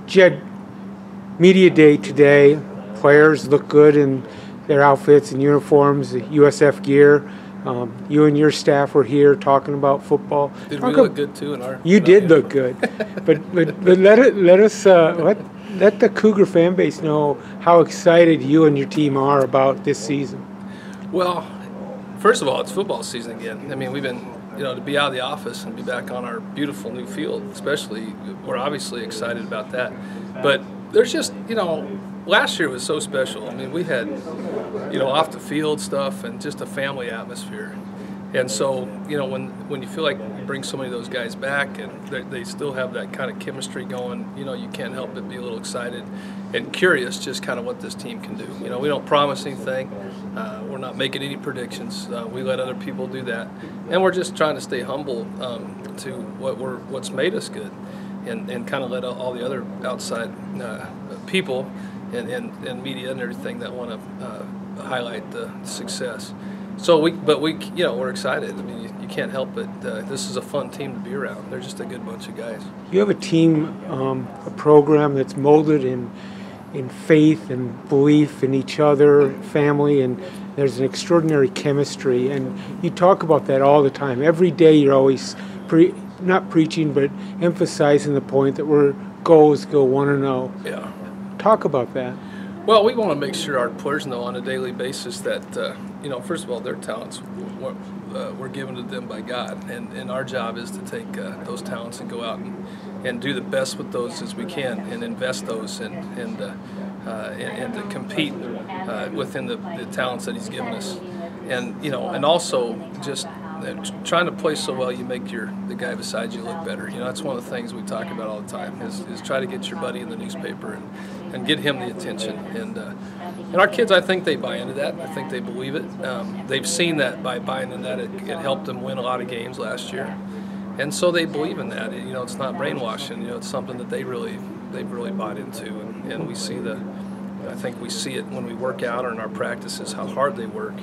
Jed, media day today. Players look good in their outfits and uniforms, the USF gear. You and your staff were here talking about football. Did we look good too in our? You did look good, but let the Cougar fan base know how excited you and your team are about this season. Well, first of all, it's football season again. I mean, we've been, to be out of the office and be back on our beautiful new field, especially, we're obviously excited about that. But there's just, last year was so special. I mean, we had, off the field stuff and just a family atmosphere. And so, when you feel like you bring so many of those guys back and they still have that kind of chemistry going, you can't help but be a little excited and curious just kind of what this team can do. We don't promise anything. We're not making any predictions. We let other people do that. And we're just trying to stay humble to what's made us good and kind of let all the other outside people and media and everything that want to highlight the success. So we're excited. I mean, you can't help it. This is a fun team to be around. They're just a good bunch of guys. You have a team, a program that's molded in faith and belief in each other, family, and there's an extraordinary chemistry. And you talk about that all the time. Every day you're always not preaching, but emphasizing the point that we're goals go 1-0. Yeah. Talk about that. Well, we want to make sure our players know on a daily basis that, first of all, their talents were given to them by God. And our job is to take those talents and go out and do the best with those as we can and invest those and to compete within the talents that He's given us. And also just trying to play so well you make the guy beside you look better. That's one of the things we talk about all the time is try to get your buddy in the newspaper and get him the attention. And our kids, I think they buy into that. I think they believe it. They've seen that by buying into that, it helped them win a lot of games last year. And so they believe in that. It's not brainwashing. It's something that they've really bought into. And we see I think we see it when we work out or in our practices, how hard they work.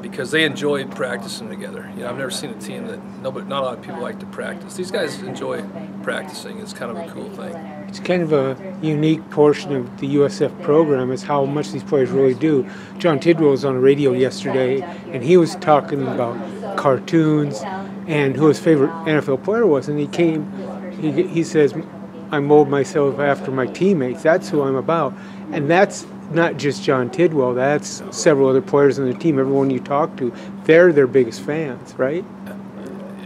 Because they enjoy practicing together. I've never seen a team that not a lot of people like to practice. These guys enjoy practicing. It's kind of a cool thing. It's kind of a unique portion of the USF program is how much these players really do. John Tidwell was on the radio yesterday, and he was talking about cartoons and who his favorite NFL player was. And he says, I mold myself after my teammates. That's who I'm about. And that's not just John Tidwell, that's several other players on the team. Everyone you talk to, they're their biggest fans, right?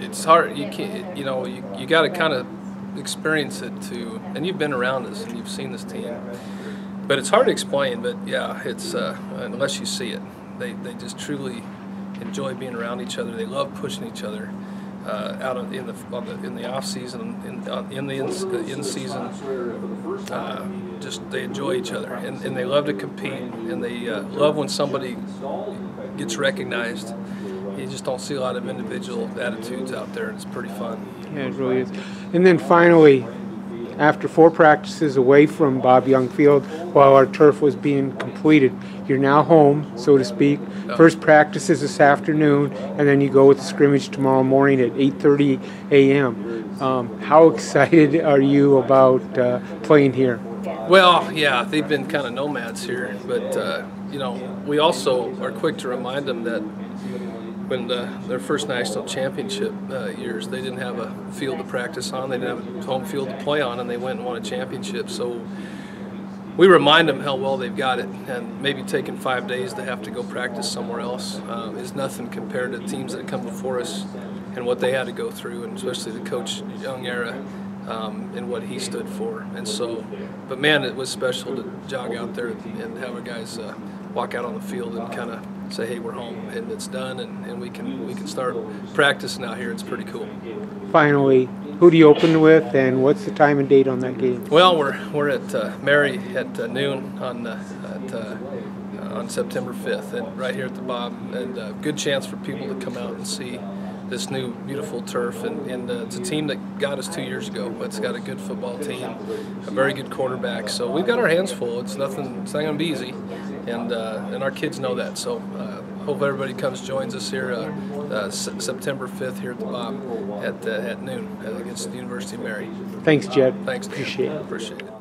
It's hard. You can't. You got to kind of experience it too. And you've been around this and you've seen this team, but it's hard to explain. But yeah, it's unless you see it, they just truly enjoy being around each other. They love pushing each other out in the off season, in the in season. Just they enjoy each other and they love to compete and they love when somebody gets recognized. You just don't see a lot of individual attitudes out there, and it's pretty fun. Yeah, it really is. And then finally, after 4 practices away from Bob Young Field while our turf was being completed, you're now home, so to speak. First practice is this afternoon, and then you go with the scrimmage tomorrow morning at 8:30 a.m. How excited are you about playing here? Well, yeah, they've been kind of nomads here, but we also are quick to remind them that when their first national championship years, they didn't have a field to practice on, they didn't have a home field to play on, and they went and won a championship. So we remind them how well they've got it, and maybe taking 5 days to have to go practice somewhere else is nothing compared to teams that come before us and what they had to go through, and especially the Coach Young era. And what he stood for. And so, but man, it was special to jog out there and have our guys walk out on the field and kind of say, hey, we're home and it's done, and we can start practicing out here. It's pretty cool. Finally, who do you open with, and what's the time and date on that game? Well, we're at Mary at noon on September 5th, and right here at the Bob, and good chance for people to come out and see this new beautiful turf, and it's a team that got us 2 years ago. It's got a good football team, a very good quarterback. So we've got our hands full. It's not going to be easy, and our kids know that. So hope everybody joins us here September 5th here at the Bob at noon against the University of Mary. Thanks, Jed. Thanks, Dan. Appreciate it. Appreciate it.